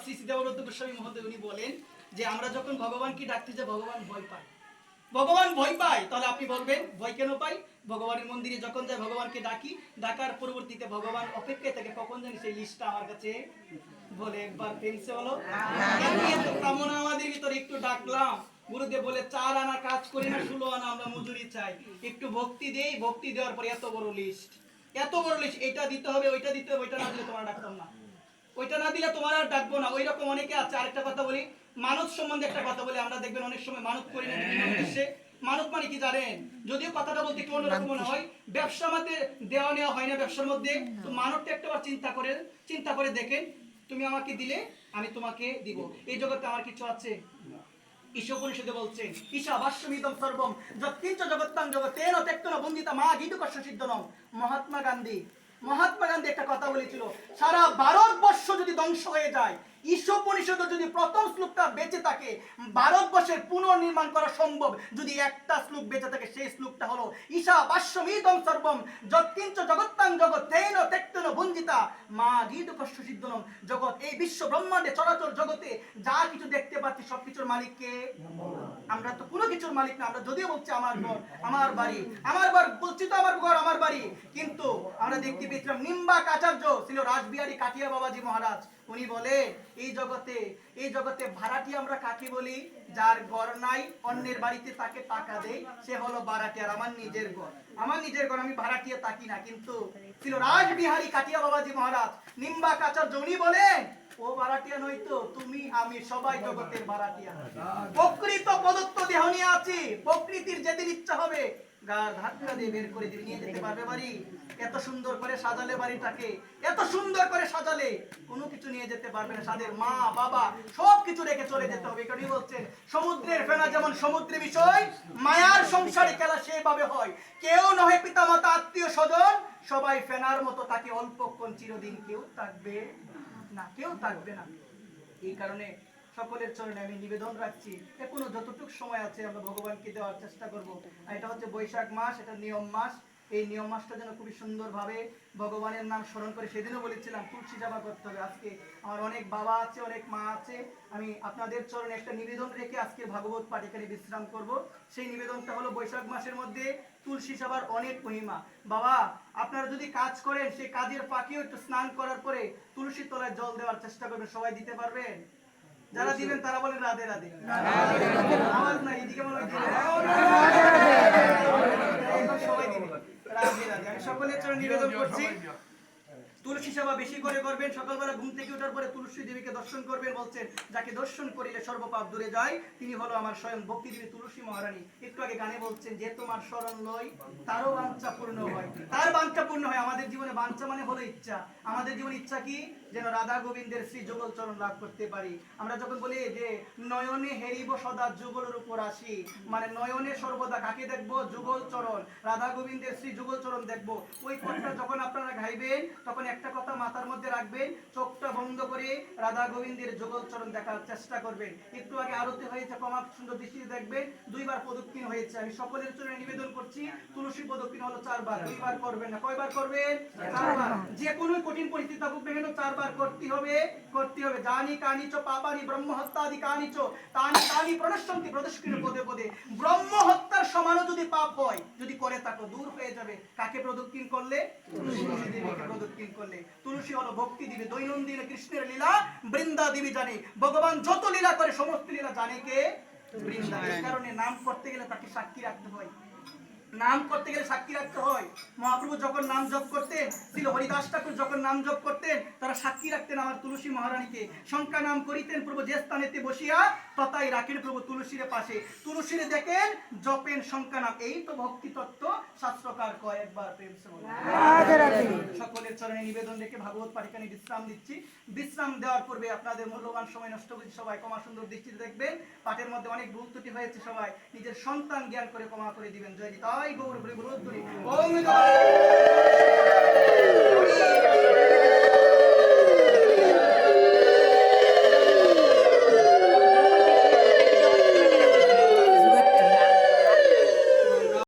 শ্রী শ্রী দেবানন্দ গোস্বামী মহোদয় উনি বলেন যে আমরা যখন ভগবানকে ডাকতে যাই ভগবান ভয় পায়। ভগবান ভয় পায়, তাহলে আপনি বলবেন ভয় কেন পাই? ভগবানের মন্দিরে যখন যাই ভগবানকে ডাকি, ডাকার পরবর্তীতে ভগবান অপেক্ষায় থাকে কখন জানি সেই লিস্টটা আমার কাছে বলে একবার পেন্সে হলো। এত কামনা আমাদের ভিতরে, একটু ডাকলাম, গুরুদেব বলে 4 আনা কাজ করি না 16 আনা আমরা মজুরি চাই, একটু ভক্তি দেই, ভক্তি দেওয়ার পরে এত বড় লিস্ট, এত বড় লিস্ট, এটা দিতে হবে, ওইটা দিতে হবে, ওইটা না দিলে তোমার ডাকতাম না, ওইটা না দিলে তোমার আর ডাকবো না। ওইরকম অনেকে আছে। আরেকটা কথা বলি, মানত সম্বন্ধে একটা কথা বলি, আমরা দেখবেন অনেক সময় মানত করি না বিভিন্ন উদ্দেশ্যে। মানত মানে কি জানেন? যদিও কথাটা বলতে একটু অন্যরকম মনে হয়, ব্যবসার মধ্যে দেওয়া নেওয়া হয় না ব্যবসার মধ্যে, তো মানতটা একটাবার চিন্তা করে দেখেন, তুমি আমাকে দিলে আমি তোমাকে দিব, এই জগতে আমার কিছু আছে? ঈশোপনিষদে বলছেন ঈশাবাস্যমিদং সর্বম যৎকিঞ্চ জগত্তাং জগতেন ত্যক্তেন বন্দিতা মা গীতকস্য সিদ্ধনম। মহাত্মা গান্ধী একটা কথা বলেছিল, সারা ভারতবর্ষ যদি ধ্বংস হয়ে যায়, ঈশোপনিষদ যদি প্রথম শ্লোকটা বেঁচে থাকে, ভারতবর্ষের পুনর্নির্মাণ করা সম্ভব যদি একটা শ্লোক বেঁচে থাকে, সেই শ্লোকটা হলো ঈশাবাস্যমিদং সর্বম যৎকিঞ্চ জগত্তাং জগতেন ত্যক্তেন বন্দিতা মা গীতকস্য সিদ্ধনম। জগৎ, এই বিশ্ব ব্রহ্মাণ্ডে চরাচর জগতে যা কিছু দেখতে পাচ্ছি সবকিছুর মালিক কে? আমরা তো কোনো কিছুর মালিক না। আমরা যদিও বলছি আমার ঘর, আমার বাড়ি, আমার ঘর বলছি তো আমার ঘর, আমার বাড়ি, কিন্তু আমরা দেখতে পেয়েছিলাম নিম্বাক আচার্য ছিল রাসবিহারী কাঠিয়া বাবাজি মহারাজ, উনি বলে এই জগতে ভাড়াটিয়া আমরা কাকে বলি? যার ঘর নাই, অন্যের বাড়িতে তাকে টাকা দেয়, সে হলো ভাড়াটিয়া। আমার নিজের ঘর, আমি ভাড়াটিয়া থাকি না। কিন্তু ছিল রাসবিহারী কাঠিয়া বাবাজি মহারাজ, নিম্বাক আচার্য, উনি বলেন ও ভাড়াটিয়া নয়তো তুমি আমি সবাই জগতের ভাড়াটিয়া। প্রকৃত প্রদত্ত দেহ নিয়ে আছি, প্রকৃতির যেদিন ইচ্ছা হবে গার ধাক্কা দিয়ে বের করে দিয়ে নিয়ে যেতে পারবে বাড়ি। এত সুন্দর করে সাজালে বাড়িটাকে, এত সুন্দর করে সাজালে কোনো কিছু নিয়ে যেতে পারবে না। সাদের মা বাবা সব কিছু রেখে চলে যেতে হবে। কারণ বলছেন সমুদ্রের ফেনা যেমন সমুদ্রে বিষয়, মায়ার সংসারে খেলা সেভাবে হয়। কেউ নহে পিতা মাতা আত্মীয় স্বজন, সবাই ফেনার মতো তাকে অল্পক্ষণ চিরদিন কেউ থাকবে না, কেউ থাকবে না। এই কারণে সকলের চরণে আমি নিবেদন রাখছি, এখনো যতটুকু সময় আছে আমরা ভগবানকে দেওয়ার চেষ্টা করব। আর এটা হচ্ছে বৈশাখ মাস, এটা নিয়ম মাস। এই নিয়ম মাসটা যেন খুবই সুন্দরভাবে ভগবানের নাম স্মরণ করে, সেদিনও বলেছিলাম তুলসী জপা করতে হবে। আজকে আমার অনেক বাবা আছে, অনেক মা আছে, আমি আপনাদের চরণে একটা নিবেদন রেখে আজকে ভাগবত পাঠ এখানে বিশ্রাম করব। সেই নিবেদনটা হলো বৈশাখ মাসের মধ্যে তুলসী সেবার অনেক মহিমা। বাবা আপনারা যদি কাজ করেন, সেই কাজের ফাঁকেও একটু স্নান করার পরে তুলসী তলায় জল দেওয়ার চেষ্টা করবেন। সবাই দিতে পারবেন? যারা দিবেন তারা বলেন রাধে রাধে। আওয়াজ নাই, এদিকে মনে হয় সবাই দিবেন রাধে রাধে। আমি সকলের চরণে নিবেদন করছি তুলসী সেবা বেশি করে করবেন। সকালবেলা ঘুম থেকে ওঠার পরে তুলসী দেবীকে দর্শন করবেন। বলছেন যাকে দর্শন করিলে সর্বপাপ দূরে যায়, তিনি হলো আমার স্বয়ং ভক্তি দেবী তুলসী মহারানী। একটু আগে গানে বলছেন যে তোমার শরণ লই তারও বাঞ্ছা পূর্ণ হয়, তার বাঞ্ছা পূর্ণ হয়। আমাদের জীবনে বাঞ্ছা মানে হলো ইচ্ছা। আমাদের জীবনে ইচ্ছা কি? যেন রাধা গোবিন্দের শ্রী যুগল চরণ লাভ করতে পারি। আমরা যখন বলি যে নয়নে হেরিব সদা যুগলের উপর আসি, মানে নয়নে সর্বদা কাকে দেখবো? যুগল চরণ, রাধা গোবিন্দের শ্রী যুগল চরণ দেখবো। ওই পথটা যখন আপনারা গাইবেন তখন একটা কথা মাথার মধ্যে রাখবেন, চোখটা বন্ধ করে রাধা গোবিন্দের যুগল চরণ দেখার চেষ্টা করবেন। একটু আগে আরতি হয়েছে, কমা সুন্দর দৃষ্টিতে দেখবেন, 2 বার প্রদক্ষিণ হয়েছে। আমি সকলের জন্য নিবেদন করছি তুলসী প্রদক্ষিণ হলো 4 বার। 2 বার করবেন না, কয়বার করবেন? 4 বার। যে কোনো কঠিন পরিস্থিতি থাকুক না কেন 4 বার করতে হবে। জানি কানিচ পাপানি ব্রহ্ম হত্যাদি কানিচ তানি তানি প্রণশ্যন্তি প্রদক্ষিণ পদে পদে। ব্রহ্ম হত্যার সমানও যদি পাপ হয়, যদি করে থাকো, দূর হয়ে যাবে। কাকে প্রদক্ষিণ করলে? তুলসী দেবীকে প্রদক্ষিণ করলে। তুলসী হলো ভক্তি দেবী। দৈনন্দিন কৃষ্ণের লীলা বৃন্দা দেবী জানে। ভগবান যত লীলা করে সমস্ত লীলা জানে কে? বৃন্দা। এই কারণে নাম করতে গেলে তাকে সাক্ষী রাখতে হয়। নাম করতে গেলে সাক্ষী রাখতে হয়। মহাপ্রভু যখন নাম জপ করতেন, ছিল হরিদাস ঠাকুর যখন নাম জপ করতেন, তারা সাক্ষী রাখতেন আমার তুলসী মহারানীকে। শঙ্কা নাম করিতেন প্রভু যে স্থানেতে বসিয়া, তথায় রাখেন প্রভু তুলসীর পাশে। তুলসীর দেখেন জপেন শঙ্কা নাম। এই তো ভক্তি তত্ত্ব শাস্ত্রকার কয়। একবার প্রেম সে বলে সকলের চরণে নিবেদন রেখে ভাগবত পাঠিকানি বিশ্রাম দিচ্ছি। বিশ্রাম দেওয়ার পূর্বে আপনাদের মূল্যবান সময় নষ্ট করে সবাই ক্ষমা সুন্দর দৃষ্টিতে দেখবেন। পাঠের মধ্যে অনেক ভুল ত্রুটি হয়েছে, সবাই নিজের সন্তান জ্ঞান করে ক্ষমা করে দিবেন। জয় নিতাই গৌর গুরুত্তরী। ওম